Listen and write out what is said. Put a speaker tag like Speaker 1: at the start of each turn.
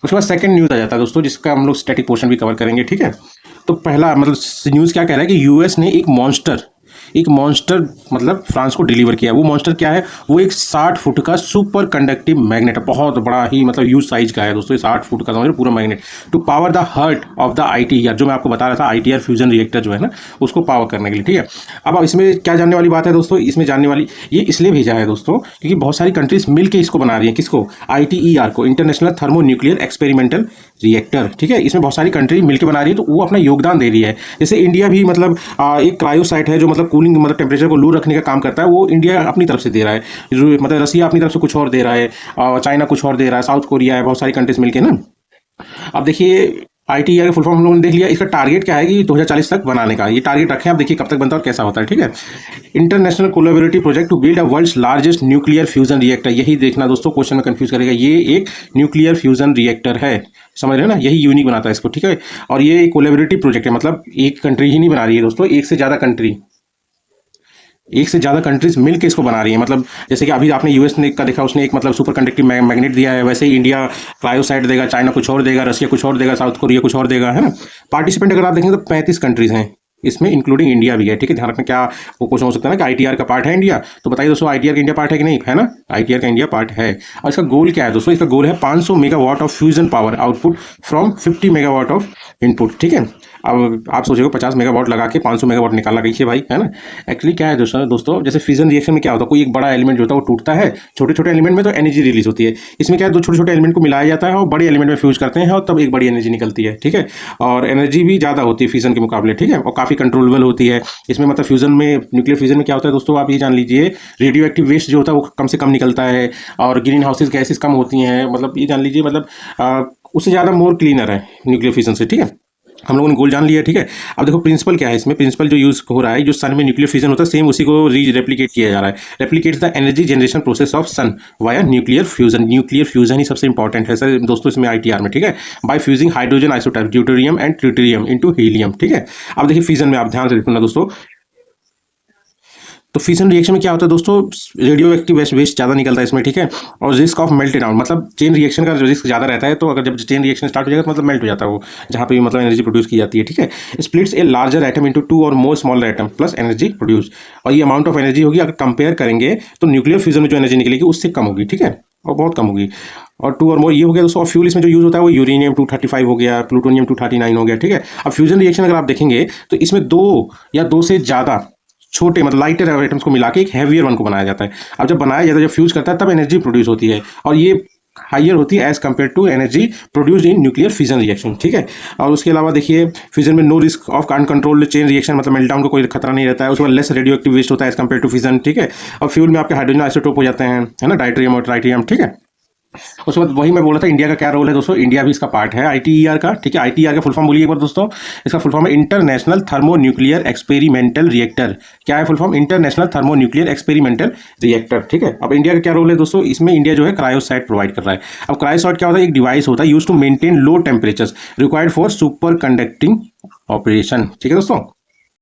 Speaker 1: उसके बाद second news आ जाता है दोस्तों, जिसका हम लोग स्टैटिक पोर्शन भी कवर करेंगे, ठीक है। तो पहला मतलब न्यूज़ क्या कह रहा है कि यूएस ने एक मॉन्स्टर मतलब फ्रांस को डिलीवर किया। वो मॉन्स्टर क्या है, वो एक 60 फुट का सुपर कंडक्टिव मैग्नेट है, बहुत बड़ा ही मतलब ह्यूज साइज का है दोस्तों, 60 फुट का समझ पूरा magnet, to power the heart of the ITR, जो मैं आपको बता रहा था आईटीआर फ्यूजन रिएक्टर जो है ना, उसको पावर करने के लिए, ठीक है। अब इसमें क्या जानने वाली बात है दोस्तों, इसमें जानने वाली ये इसलिए भेजा है दोस्तों क्योंकि बहुत सारी कंट्रीज मिलकर इसको बना रही है, किसको, आईटीईआर को, international thermo nuclear experimental reactor, ठीक है। इसमें बहुत सारी कंट्री मिलकर बना रही है, तो वो अपना योगदान दे रही है। जैसे इंडिया भी मतलब एक क्रायोसाइट है जो मतलब कूलिंग मतलब टेम्परेचर को लो रखने का काम करता है, वो इंडिया अपनी तरफ से दे रहा है, मतलब रसिया अपनी तरफ से कुछ और दे रहा है, चाइना कुछ और दे रहा है, साउथ कोरिया है, बहुत सारी कंट्रीज मिलकर ना। अब देखिए आईटीआर का फुल फॉर्म हम लोगों ने देख लिया, इसका टारगेट क्या है कि 2040 तक बनाने का ये टारगेट रखें। आप देखिए कब तक बनता है और कैसा होता है, ठीक है। International collaborative project to build a world's largest nuclear fusion reactor, यही देखना दोस्तों, क्वेश्चन में कंफ्यूज करेगा। ये एक न्यूक्लियर फ्यूजन रिएक्टर है, समझ रहे हैं ना, यही यूनिक बनाता है इसको, ठीक है। और ये कोलैबोरेटिव प्रोजेक्ट है, मतलब एक कंट्री ही नहीं बना रही है दोस्तों, एक से ज़्यादा कंट्रीज मिल के इसको बना रही है। मतलब जैसे कि अभी आपने यूएस ने का देखा, उसने एक मतलब सुपर कंडक्टिव मैग्नेट दिया है, वैसे ही इंडिया क्रायोसाइट देगा, चाइना कुछ और देगा, रसिया कुछ और देगा, साउथ कोरिया कुछ और देगा, है ना। पार्टिसिपेंट अगर आप देखेंगे तो 35 कंट्रीज हैं इसमें, इंक्लूडिंग इंडिया भी है, ठीक है। ध्यान रखना, क्या वो क्वेश्चन हो सकता है ना कि आईटीआर का पार्ट है इंडिया, तो बताइए दोस्तों आईटीआर का इंडिया पार्ट है कि नहीं, है ना, आईटीआर का इंडिया पार्ट है। और इसका गोल क्या है दोस्तों, इसका गोल है 500 megawatt of fusion power output from 50 megawatt of input, ठीक है। अब आप सोचेगा 50 मेगावाट लगा के 500 मेगावाट निकालना कैसे भाई, है ना। एक्चुअली क्या है दोस्तों जैसे फिजन रिएक्शन में क्या होता है, कोई एक बड़ा एलिमेंट जो होता है वो टूटता है, छोटे छोटे एलिमेंट में तो एनर्जी रिलीज होती है। इसमें क्या है, दो छोटे छोटे एलिमेंट को मिलाया जाता है और बड़े एलिमेंट में फ्यूज करते हैं और तब एक बड़ी एनर्जी निकलती है, ठीक है। और एनर्जी भी ज़्यादा होती है फिजन के मुकाबले, ठीक है, और काफ़ी कंट्रोलेबल होती है। इसमें मतलब फ्यूजन में, न्यूक्लियर फ्यूजन में क्या होता है दोस्तों, आप ये जान लीजिए, रेडियो एक्टिव वेस्ट जो होता है वो कम से कम निकलता है और ग्रीन हाउसेज गैसेज कम होती हैं, मतलब ये जान लीजिए, मतलब उससे ज़्यादा मोर क्लीनर है न्यूक्लियर फ्यूजन से, ठीक है। हम लोगों ने गोल जान लिया, ठीक है। अब देखो प्रिंसिपल क्या है इसमें, प्रिंसिपल जो यूज हो रहा है, जो सन में न्यूक्लियर फ्यूजन होता है सेम उसी को रेप्लिकेट किया जा रहा है। Replicates the energy generation process of sun via nuclear fusion. Nuclear fusion ही सबसे इंपॉर्टेंट है सर दोस्तों इसमें आईटीआर में, ठीक है। By fusing hydrogen isotope deuterium and tritium into helium, ठीक है। अब देखिए फ्यूजन में आप ध्यान से देखना दोस्तों, तो फिशन रिएक्शन में क्या होता है दोस्तों, रेडियो एक्टिव वेस्ट ज़्यादा निकलता है इसमें, ठीक है। और रिस्क ऑफ मेल्ट डाउन, मतलब चेन रिएक्शन का रिस्क ज़्यादा रहता है, तो अगर जब चेन रिएक्शन स्टार्ट हो जाएगा तो मतलब मेल्ट हो जाता है वो, जहाँ पे मतलब एनर्जी प्रोड्यूस की जाती है, ठीक है। Splits a larger atom into 2 और मोर smaller atom plus energy produce, और ये अमाउंट ऑफ एनर्जी होगी, अगर कंपेयर करेंगे तो न्यूक्लियर फ्यूजन में जो एनर्जी निकलेगी उससे कम होगी, ठीक है, और बहुत कम होगी। और 2 और मोर ये हो गया दोस्तों। और फ्यूल इसमें जो यूज होता है वो यूरेनियम 235 हो गया, प्लूटोनियम 239 हो गया, ठीक है। अब फ्यूजन रिएक्शन अगर आप देखेंगे तो इसमें 2 या 2 से ज़्यादा छोटे मतलब लाइटर आइटम्स को मिला के एक हैवियर वन को बनाया जाता है। अब जब बनाया जाता है, जब फ्यूज करता है तब एनर्जी प्रोड्यूस होती है, और ये हाइयर होती है as compare to energy produced in nuclear fission reaction, ठीक है। और उसके अलावा देखिए फिजन में no risk of uncontrolled chain reaction, मतलब मेल्टडाउन का कोई खतरा नहीं रहता है। उसके बाद लेस रेडियो एक्टिव वेस्ट होता है एज कम्पेयर टू फिजन, ठीक है। और फ्यूल में आपके हाइड्रोजन आइसोटोप हो जाते हैं, है ना, डाइट्रियम और ट्राइटियम, ठीक है। उसके बाद वही मैं बोला था इंडिया का क्या रोल है दोस्तों, इंडिया भी इसका पार्ट है आईटीईआर का, ठीक है। आईटीईआर का फुल फॉर्म बोलिए एक बार दोस्तों, इसका फुल फॉर्म है international thermo nuclear experimental reactor. क्या है full form, international thermo nuclear experimental reactor, ठीक है। अब इंडिया का क्या रोल है दोस्तों, इसमें इंडिया जो है क्रायोसाइट प्रोवाइड कर रहा है। अब क्रायोसाइट क्या होता है, एक डिवाइस होता है use to maintain low temperatures required for super conducting operation, ठीक है दोस्तों।